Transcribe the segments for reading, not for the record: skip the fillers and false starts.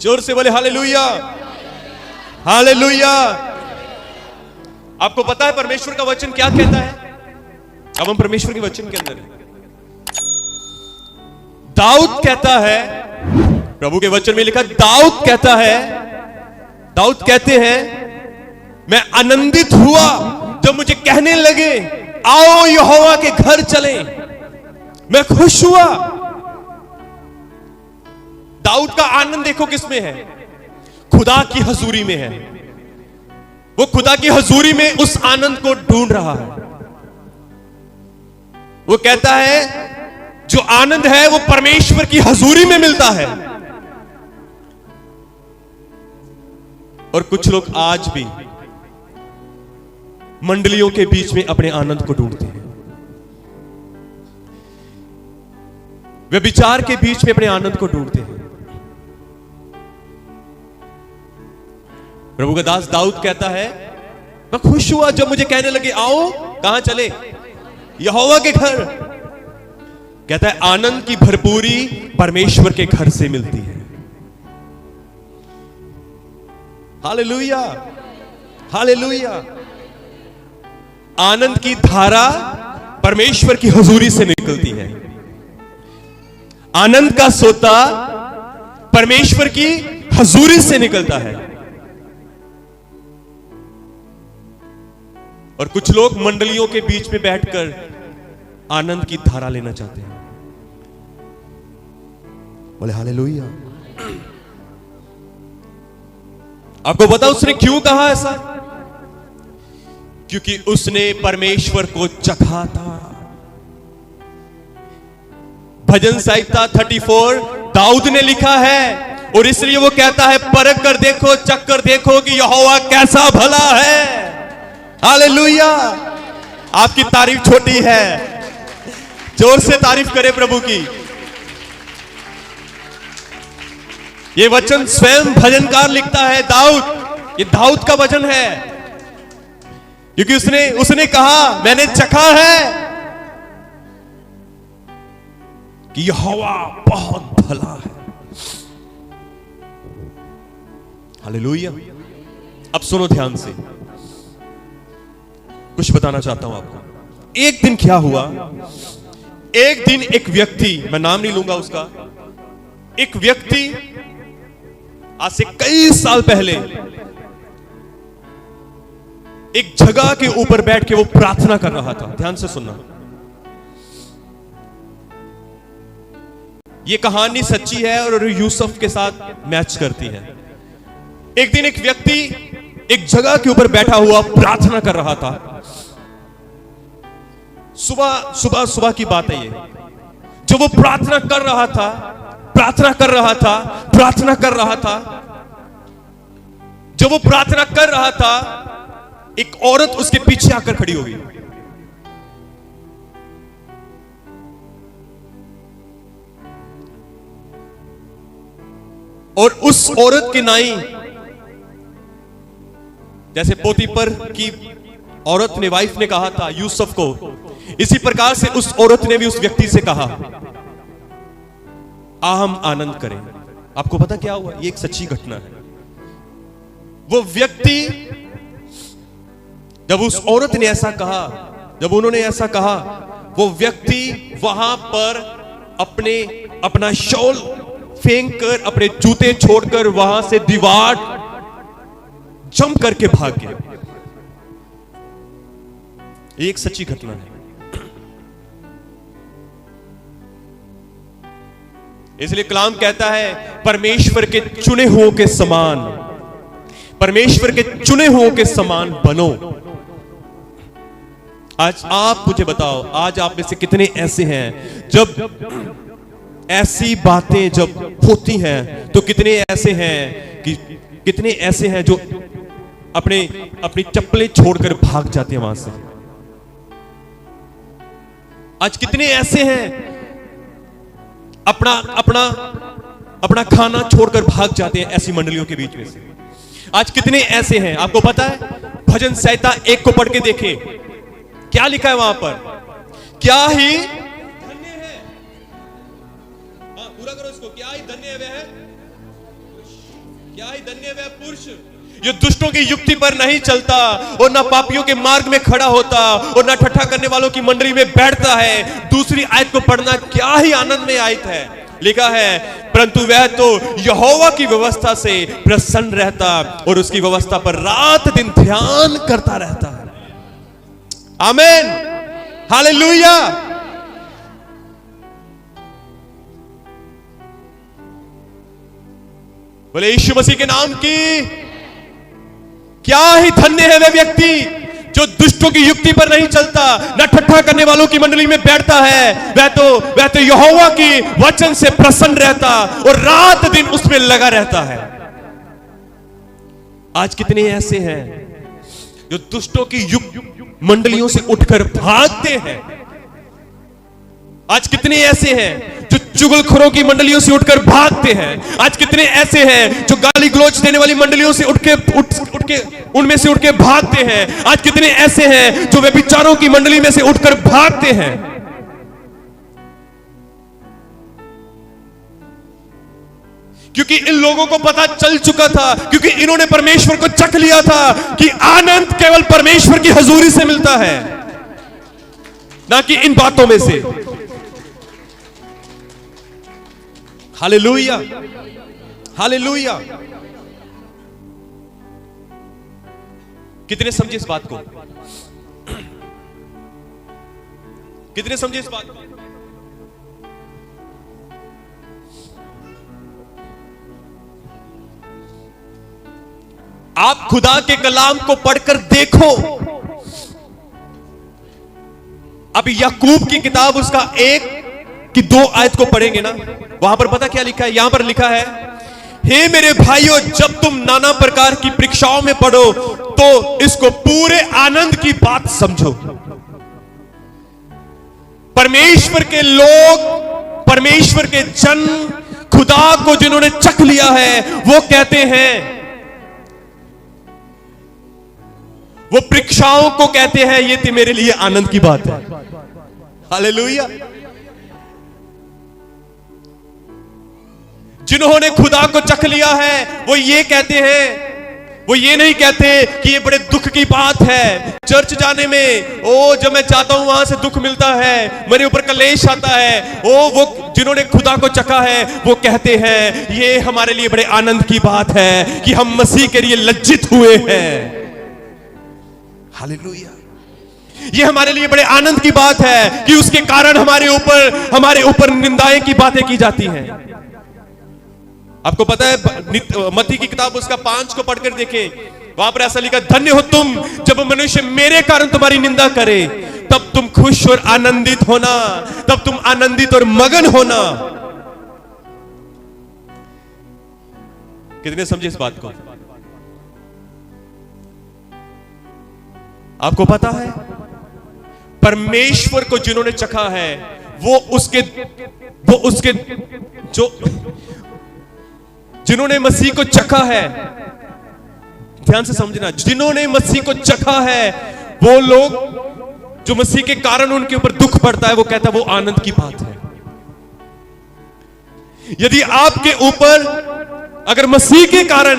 जोर से बोले हालेलुया, हालेलुया। आपको पता है परमेश्वर का वचन क्या कहता है? अब हम परमेश्वर के वचन के अंदर हैं। दाऊद कहता है, प्रभु के वचन में लिखा, दाऊद कहता है, दाऊद कहते हैं, मैं आनंदित हुआ जब मुझे कहने लगे आओ यहोवा के घर चलें। मैं खुश हुआ। दाऊद का आनंद देखो किसमें है? खुदा की हजूरी में है। वो खुदा की हजूरी में उस आनंद को ढूंढ रहा है। वो कहता है जो आनंद है वो परमेश्वर की हजूरी में मिलता है। और कुछ लोग आज भी मंडलियों के बीच में अपने आनंद को ढूंढते हैं। वे विचार के बीच में अपने आनंद को ढूंढते हैं। प्रभु का दास दाऊद कहता है, मैं खुश हुआ जब मुझे कहने लगे आओ कहां चले? यहोवा के घर। कहता है आनंद की भरपूरी परमेश्वर के घर से मिलती है। Hallelujah, hallelujah. आनंद की धारा परमेश्वर की हजूरी से निकलती है। आनंद का सोता परमेश्वर की हजूरी से निकलता है। और कुछ लोग मंडलियों के बीच में बैठकर आनंद की धारा लेना चाहते हैं। बोले हालेलुया। आपको पता उसने क्यों कहा ऐसा? क्योंकि उसने परमेश्वर को चखा था। भजन संहिता 34 दाऊद ने लिखा है और इसलिए वो कहता है परख कर देखो, चख कर देखो कि यहोवा कैसा भला है। हालेलुया। आपकी तारीफ छोटी है, जोर से तारीफ करें प्रभु की। ये वचन स्वयं भजनकार लिखता है, दाऊद। ये दाऊद का वचन है क्योंकि उसने कहा मैंने चखा है कि यहोवा बहुत भला है। हालेलुया। अब सुनो ध्यान से, कुछ बताना चाहता हूं आपको। एक दिन क्या हुआ? एक दिन एक व्यक्ति, मैं नाम नहीं लूंगा उसका, एक व्यक्ति आज से कई साल पहले एक जगह के ऊपर बैठ के वो प्रार्थना कर रहा था। ध्यान से सुनना, ये कहानी सच्ची है और यूसुफ के साथ मैच करती है। एक दिन एक व्यक्ति एक जगह के ऊपर बैठा हुआ प्रार्थना कर रहा था। सुबह की बात है ये। जो वो प्रार्थना कर रहा था, जब वो प्रार्थना कर रहा था, एक औरत उसके पीछे आकर खड़ी हो गई। और उस औरत की नाई, जैसे पोतीपर की औरत ने, वाइफ ने कहा था यूसुफ को, इसी प्रकार से उस औरत ने भी उस व्यक्ति से कहा आ हम आनंद करें। आपको पता क्या हुआ? ये एक सच्ची घटना है। वो व्यक्ति, जब उस औरत ने ऐसा कहा, जब उन्होंने ऐसा कहा, वो व्यक्ति वहां पर अपना शॉल फेंक कर, अपने जूते छोड़कर वहां से दीवार जंप करके भाग गया। एक सच्ची घटना है। इसलिए कलाम कहता है परमेश्वर के चुने हुओं के समान, परमेश्वर के चुने हुओं के समान बनो। आज आप मुझे बताओ, आज आप में से कितने ऐसे हैं जब ऐसी बातें जब होती हैं तो कितने ऐसे हैं जो अपनी चप्पलें छोड़कर भाग जाते हैं वहां से। आज कितने ऐसे हैं अपना खाना छोड़कर भाग जाते हैं ऐसी मंडलियों के बीच में से। आज कितने ऐसे हैं, आपको पता है? भजन संहिता 1 को पढ़ के देखें, क्या लिखा है वहां पर? क्या ही धन्य है, पूरा करो इसको, क्या ही धन्य है वह क्या ही धन्य वह पुरुष जो दुष्टों की युक्ति पर नहीं चलता और ना पापियों के मार्ग में खड़ा होता और ना ठट्ठा करने वालों की मंडली में बैठता है। दूसरी आयत को पढ़ना क्या ही आनंद में आयत है। लिखा है परंतु वह तो यहोवा की व्यवस्था से प्रसन्न रहता और उसकी व्यवस्था पर रात दिन ध्यान करता रहता है। आमीन, हालेलुया। बोले यीशु मसीह के नाम की। क्या ही धन्य है वह व्यक्ति जो दुष्टों की युक्ति पर नहीं चलता, न ठट्ठा करने वालों की मंडली में बैठता है। वह तो यहोवा की वचन से प्रसन्न रहता और रात दिन उसमें लगा रहता है। आज कितने ऐसे हैं जो दुष्टों की मंडलियों से उठकर भागते हैं। आज कितने ऐसे हैं जो चुगलखोरों की मंडलियों से उठकर भागते हैं। आज कितने ऐसे हैं जो गाली गलौज देने वाली मंडलियों से उठ के उनमें से उठ के भागते हैं। आज कितने ऐसे हैं जो व्यभिचारों की मंडली में से उठकर भागते हैं। क्योंकि इन लोगों को पता चल चुका था, क्योंकि इन्होंने परमेश्वर को चख लिया था कि आनंद केवल परमेश्वर की हजूरी से मिलता है, ना कि इन बातों में से। Hallelujah, hallelujah. कितने समझे इस बात को? कितने समझे इस बात को? आप खुदा के कलाम को पढ़कर देखो। अब याकूब की किताब उसका 1 की 2 आयत को पढ़ेंगे ना, वहां पर पता क्या लिखा है? यहां पर लिखा है, हे मेरे भाइयों, जब तुम नाना प्रकार की परीक्षाओं में पढ़ो तो इसको पूरे आनंद की बात समझो। परमेश्वर के लोग, परमेश्वर के जन, खुदा को जिन्होंने चख लिया है, वो कहते हैं, वो परीक्षाओं को कहते हैं ये मेरे लिए आनंद की बात है। हालेलुया। जिन्होंने खुदा को चख लिया है वो ये कहते हैं, वो ये नहीं कहते कि ये बड़े दुख की बात है चर्च जाने में। जब मैं जाता हूं वहां से दुख मिलता है, मेरे ऊपर कलेश आता है। वो जिन्होंने खुदा को चखा है वो कहते हैं ये हमारे लिए बड़े आनंद की बात है कि हम मसीह के लिए लज्जित हुए हैं। हालेलुया। ये हमारे लिए बड़े आनंद की बात है कि उसके कारण हमारे ऊपर निंदाएं की बातें की जाती हैं। आपको पता है मत्ती की किताब उसका 5 को पढ़कर देखें, वहां पर ऐसा लिखा, धन्य हो तुम जब मनुष्य मेरे कारण तुम्हारी निंदा करे, तब तुम खुश और आनंदित होना, तब तुम आनंदित और मगन होना। कितने समझे इस बात को? आपको पता है परमेश्वर को जिन्होंने चखा है वो उसके जो जिन्होंने मसीह को चखा है, ध्यान से समझना, जिन्होंने मसीह को चखा है वो लोग जो मसीह के कारण उनके ऊपर दुख पड़ता है वो कहता है वो आनंद की बात है। यदि आपके ऊपर अगर मसीह के कारण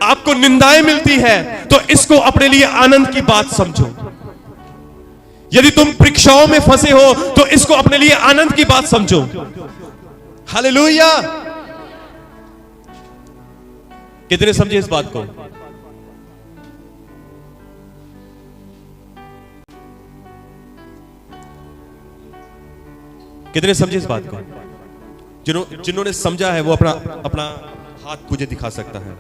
आपको निंदाएं मिलती है तो इसको अपने लिए आनंद की बात समझो। यदि तुम परीक्षाओं में फंसे हो तो इसको अपने लिए आनंद की बात समझो। हालेलुया। कितने समझे इस बात को? कितने समझे इस बात को? जिन्होंने समझा है वो अपना हाथ मुझे दिखा सकता है।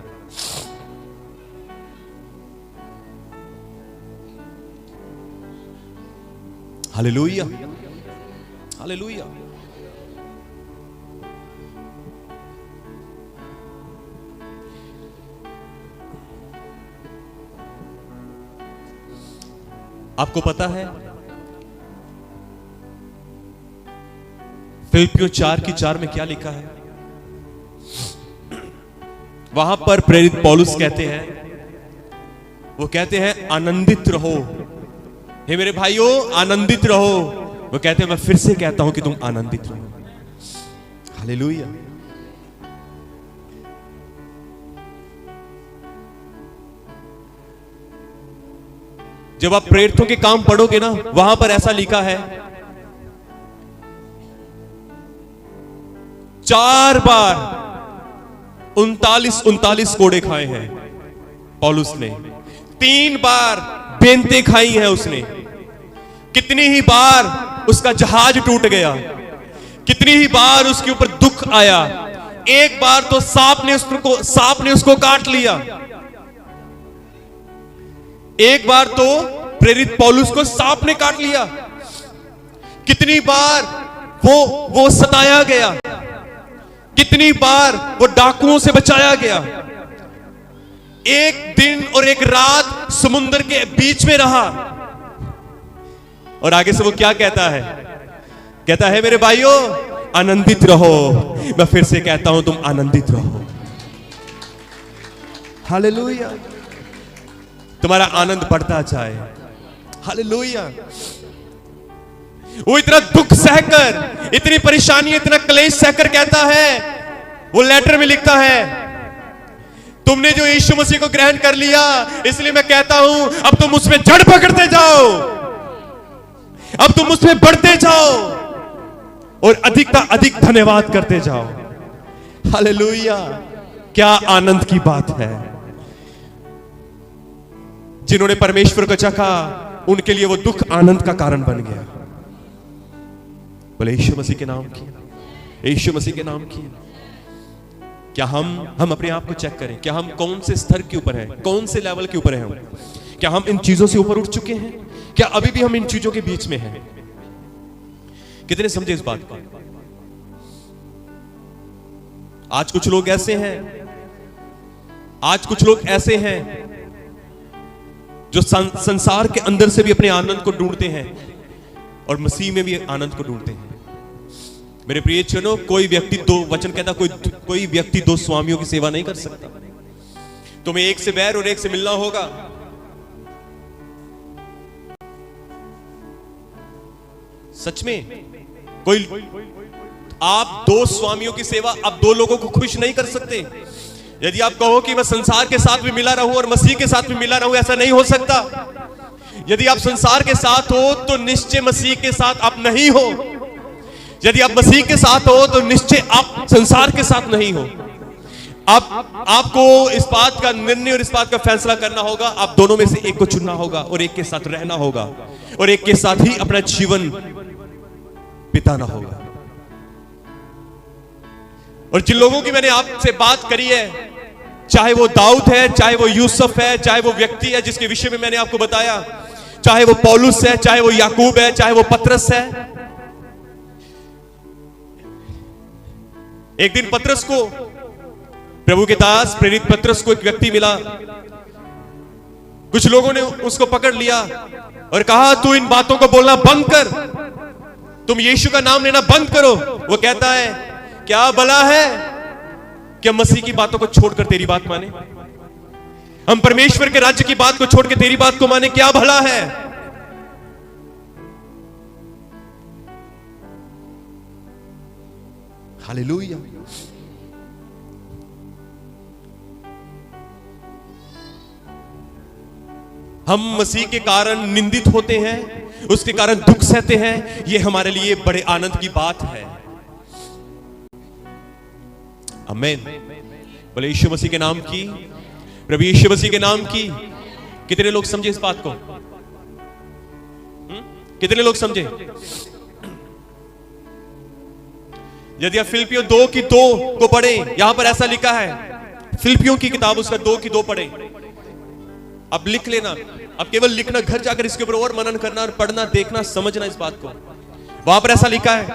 Hallelujah, hallelujah. आपको पता है फिलिप्पियों 4:4 में क्या लिखा है? वहां पर प्रेरित पौलुस कहते हैं, वो कहते हैं आनंदित रहो। हे मेरे भाइयों आनंदित रहो। वो कहते हैं मैं फिर से कहता हूं कि तुम आनंदित रहो। हालेलुया। जब आप प्रेरितों के काम पढ़ोगे ना, वहां पर ऐसा लिखा है 4 बार 39 कोड़े खाए हैं पौलुस ने, 3 बार बेंते खाई है उसने, कितनी ही बार उसका जहाज टूट गया, कितनी ही बार उसके ऊपर दुख आया, एक बार तो सांप ने उसको काट लिया, एक बार तो प्रेरित पौलुस को सांप ने काट लिया, कितनी बार वो सताया गया, कितनी बार वो डाकुओं से बचाया गया, एक दिन और एक रात समुद्र के बीच में रहा। और आगे से वो क्या कहता है? कहता है मेरे भाइयों आनंदित रहो। मैं फिर से कहता हूं तुम आनंदित रहो। हालेलुया। तुम्हारा आनंद बढ़ता जाए। हालेलुया। वो इतना दुख सहकर, इतनी परेशानी, इतना क्लेश सहकर कहता है, वो लेटर में लिखता है, तुमने जो यीशु मसीह को ग्रहण कर लिया, इसलिए मैं कहता हूं अब तुम उसमें जड़ पकड़ते जाओ, अब तुम उसमें बढ़ते जाओ और अधिक धन्यवाद करते जाओ। हालेलुया। क्या आनंद की बात है। जिन्होंने परमेश्वर को चखा, उनके लिए वो दुख आनंद का कारण बन गया। बोले यीशु मसीह के नाम की, यीशु मसीह के नाम की। क्या हम अपने आप को चेक करें, क्या हम कौन से स्तर के ऊपर हैं, कौन से लेवल के ऊपर हैं हम? क्या हम इन चीजों से ऊपर उठ चुके हैं? क्या अभी भी हम इन चीजों के बीच में हैं? कितने समझे इस बात को? आज कुछ लोग ऐसे हैं जो संसार के अंदर से भी अपने आनंद को ढूंढते हैं और मसीह में भी आनंद को ढूंढते हैं। मेरे प्रिय जनों, कोई व्यक्ति कोई व्यक्ति 2 स्वामियों की सेवा नहीं कर सकता। तुम्हें एक से बैर और एक से मिलना होगा। सच में आप 2 स्वामियों की सेवा, आप 2 लोगों को खुश नहीं कर सकते। यदि आप कहो कि मैं संसार के साथ भी मिला रहूं और मसीह के साथ भी मिला रहूं, ऐसा नहीं हो सकता। यदि आप संसार के साथ हो तो निश्चय मसीह के साथ आप नहीं हो। यदि आप मसीह के साथ हो तो निश्चय आप संसार के साथ नहीं हो। आपको इस बात का निर्णय और इस बात का फैसला करना होगा। आप दोनों में से एक को चुनना होगा और एक के साथ रहना होगा और एक के साथ ही अपना जीवन बिताना होगा। और जिन लोगों की मैंने आपसे बात करी है, चाहे वो दाऊद है, चाहे वो यूसुफ है, चाहे वो व्यक्ति है जिसके विषय में मैंने आपको बताया, चाहे वो पौलुस है, चाहे वो याकूब है, चाहे वो पतरस है। एक दिन पतरस को, प्रभु के दास प्रेरित पतरस को एक व्यक्ति मिला। कुछ लोगों ने उसको पकड़ लिया और कहा तू इन बातों को बोलना बंद कर, तुम यीशु का नाम लेना बंद करो। वो कहता है क्या भला है कि हम मसीह की बातों को छोड़कर तेरी बात माने, हम परमेश्वर के राज्य की बात को छोड़ के तेरी बात को माने, क्या भला है। हालेलुया। हम मसीह के कारण निंदित होते हैं, उसके कारण दुख सहते हैं, यह हमारे लिए बड़े आनंद की बात है। आमीन। बोले यीशु मसीह के नाम की, प्रभु यीशु मसीह के नाम की। कितने लोग समझे इस बात को? कितने लोग समझे? यदि आप फिलिपियों 2:2 को पढ़े, यहां पर ऐसा लिखा है, फिलिपियों की किताब उसका 2:2 पढ़े। अब लिख लेना, अब केवल लिखना, घर जाकर इसके ऊपर और मनन करना और पढ़ना, देखना, समझना इस बात को। वहां पर ऐसा लिखा है,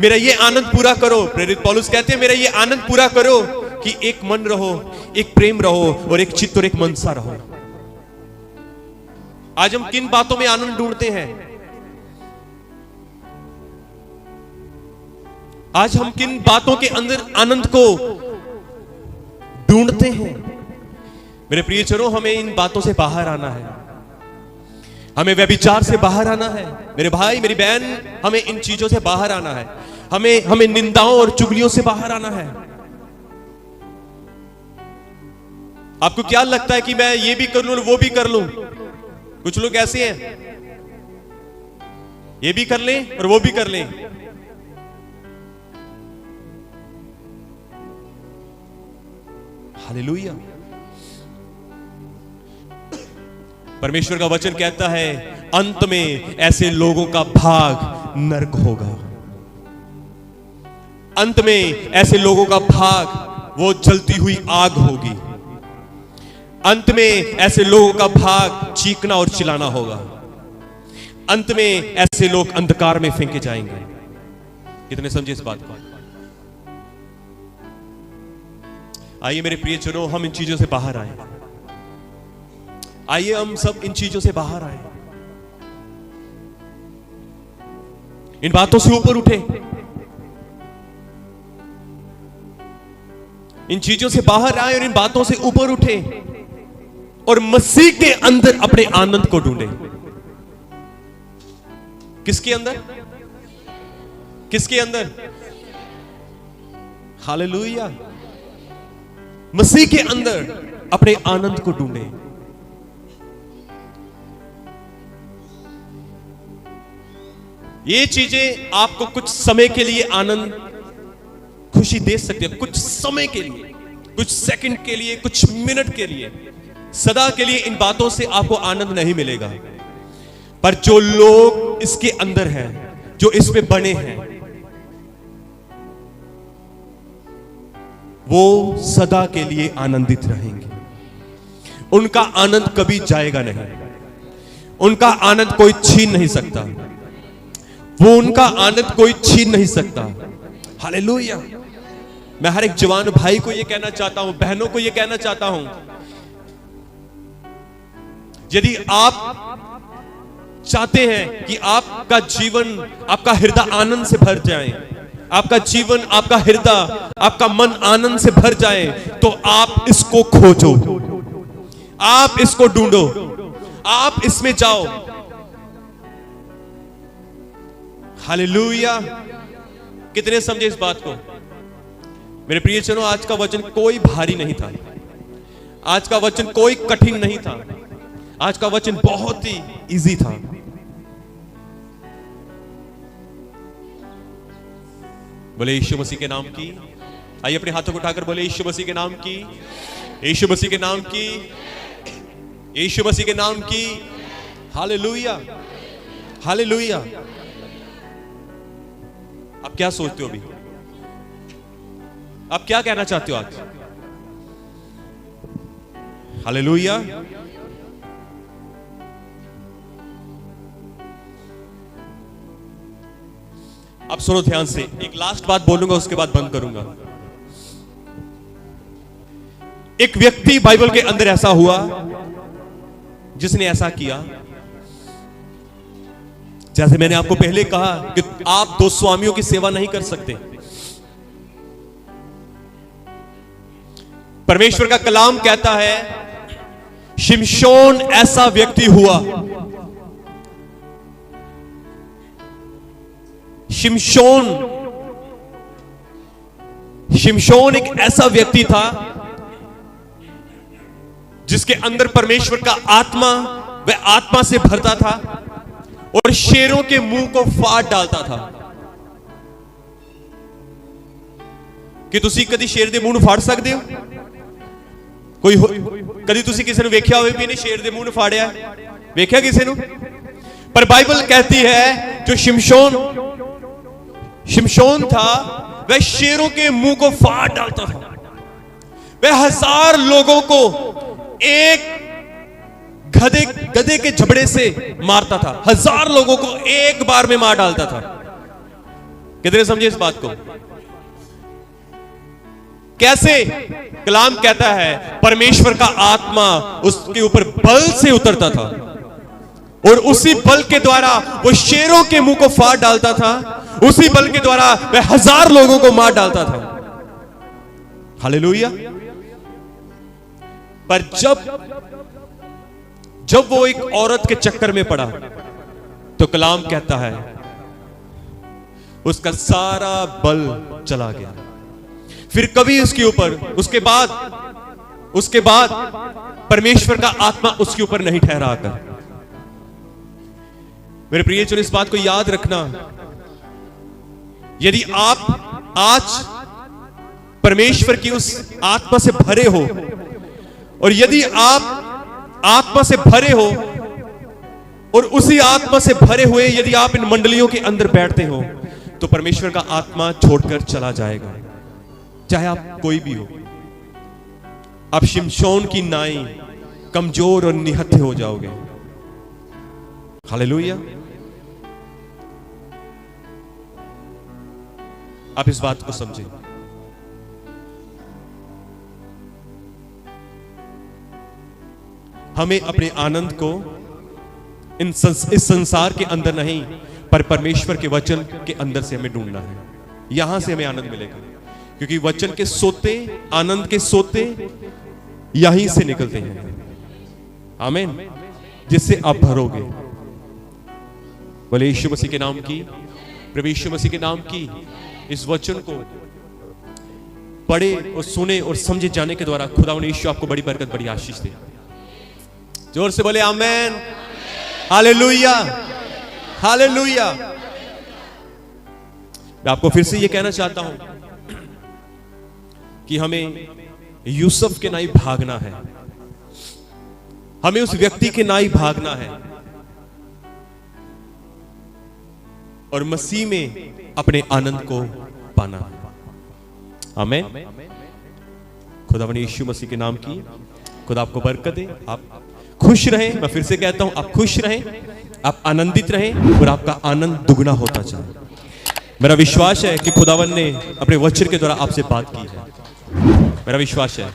मेरा ये आनंद पूरा करो। प्रेरित पौलुस कहते हैं मेरा ये आनंद पूरा करो कि एक मन रहो, एक प्रेम रहो और एक चित्त और एक मन सा रहो। आज हम किन बातों में आनंद ढूंढते हैं? आज हम किन बातों के अंदर आनंद को ढूंढते हैं? मेरे प्रियजनों, हमें इन बातों से बाहर आना है, हमें व्यभिचार से बाहर आना है। मेरे भाई मेरी बहन, हमें इन चीजों से बाहर आना है, हमें निंदाओं और चुगलियों से बाहर आना है। आपको क्या लगता है कि मैं ये भी कर लूं वो भी कर लूं? कुछ लोग ऐसे हैं, ये भी कर लें और वो भी कर लें। हालेलुया। परमेश्वर का वचन कहता है अंत में ऐसे लोगों का भाग नरक होगा। अंत में ऐसे लोगों का भाग वो जलती हुई आग होगी। अंत में ऐसे लोगों का भाग चीखना और चिल्लाना होगा। अंत में ऐसे लोग अंधकार में फेंके जाएंगे। कितने समझे इस बात को? आइए मेरे प्रियजनों, हम इन चीजों से बाहर आए। आइए हम सब इन चीजों से बाहर आए, इन बातों से ऊपर उठे, इन चीजों से बाहर आए और इन बातों से ऊपर उठे और मसीह के अंदर अपने आनंद को ढूंढे। किसके अंदर? किसके अंदर? हालेलुया। मसीह के अंदर अपने आनंद को ढूंढे। ये चीजें आपको कुछ समय के लिए आनंद, खुशी दे सकती है, कुछ समय के लिए, कुछ सेकंड के लिए, कुछ मिनट के लिए। सदा के लिए इन बातों से आपको आनंद नहीं मिलेगा। पर जो लोग इसके अंदर हैं, जो इसमें बने हैं, वो सदा के लिए आनंदित रहेंगे। उनका आनंद कभी जाएगा नहीं। उनका आनंद कोई छीन नहीं सकता। वो उनका आनंद कोई छीन नहीं सकता। हालेलुया। मैं हर एक जवान भाई को यह कहना चाहता हूं, बहनों को यह कहना चाहता हूं, यदि आप चाहते हैं कि आपका जीवन, आपका हृदय आनंद से भर जाए, आपका जीवन, आपका हृदय, आपका मन आनंद से भर जाए, तो आप इसको खोजो, आप इसको ढूंढो, आप इसमें जाओ। हालेलुया। कितने समझे इस बात को? मेरे प्रियजनों, आज का वचन कोई भारी नहीं था। आज का वचन कोई कठिन नहीं था। आज का वचन बहुत ही इजी था। बोले यीशु मसीह के नाम की। आइए अपने हाथों को उठाकर बोले यीशु मसीह के नाम की, यीशु मसीह के नाम की, यीशु मसीह के नाम की। Hallelujah, hallelujah. आप क्या सोचते हो अभी? आप क्या कहना चाहते हो आज? हालेलुया। अब सुनो ध्यान से, एक लास्ट बात बोलूंगा, उसके बाद बंद करूंगा। एक व्यक्ति बाइबल के अंदर ऐसा हुआ जिसने ऐसा किया। जैसे मैंने आपको पहले कहा कि आप दो स्वामियों की सेवा नहीं कर सकते। परमेश्वर का कलाम कहता है शिमशोन ऐसा व्यक्ति हुआ, शिमशोन एक ऐसा व्यक्ति था जिसके अंदर परमेश्वर का आत्मा, वह आत्मा से भरता था और शेरों के मुंह को फाड़ डालता था। कि तुसी कदी शेर दे मुंह ਨੂੰ फाड़ सकते हो? कोई कदी तुसी किसी ਨੂੰ ਵੇਖਿਆ ਹੋਵੇ ਵੀ ਇਹਨੇ शेर दे मुंह ਨੂੰ फाड़ਿਆ? ਵੇਖਿਆ किसी ਨੂੰ? पर बाइबल कहती है जो शिमशोन था, वह शेरों के मुंह को फाड़ डालता था। वह 1000 लोगों को एक गधे के जबड़े से मारता था। 1000 लोगों को एक बार में मार डालता था। कितने समझे इस बात को? कैसे? कलाम कहता है परमेश्वर का आत्मा उसके ऊपर बल से उतरता था और उसी बल के द्वारा वो शेरों के मुंह को फाड़ डालता था। उसी बल के द्वारा वह 1000 लोगों को मार डालता था। हालेलुया। पर जब वो एक औरत के चक्कर में पड़ा तो कलाम कहता है उसका सारा बल चला गया। फिर कभी उसके ऊपर, उसके बाद परमेश्वर का आत्मा उसके ऊपर नहीं ठहरा कर। मेरे प्रियजन, इस बात को याद रखना, यदि आप आज परमेश्वर की उस आत्मा से भरे हो, और यदि आप आत्मा से भरे हो और उसी आत्मा से भरे हुए यदि आप इन मंडलियों के अंदर बैठते हो, तो परमेश्वर का आत्मा छोड़कर चला जाएगा, चाहे आप कोई भी हो। आप शिमशोन की नाई कमजोर और निहत्थे हो जाओगे। हालेलुया। आप इस बात को समझें। हमें अपने आनंद को इस संसार के अंदर नहीं, पर परमेश्वर के वचन के अंदर से हमें ढूंढना है। यहां से हमें आनंद मिलेगा, क्योंकि वचन के सोते, आनंद के सोते यहीं से निकलते हैं। आमीन। जिससे आप भरोगे। बोले यीशु मसीह के नाम की, प्रभु यीशु मसीह के नाम की इस वचन को पढ़े और सुने और समझे जाने के द्वारा खुदा यीशु आपको बड़ी बरकत, बड़ी आशीष दे। जोर से बोले आमेन। Hallelujah, hallelujah. मैं आपको फिर से यह कहना चाहता हूं कि हमें यूसुफ के नाई भागना है। हमें उस व्यक्ति के नाई भागना है और मसीह में अपने आनंद को पाना। आमीन। खुदा यीशु मसीह के नाम की खुदा आपको बरकत दे। आप खुश रहें। मैं फिर से कहता हूं, आप खुश रहें, आप आनंदित रहें और आपका आनंद दुगना होता जाए। मेरा विश्वास है कि खुदावन ने अपने वचन के द्वारा आपसे बात की है। मेरा विश्वास है।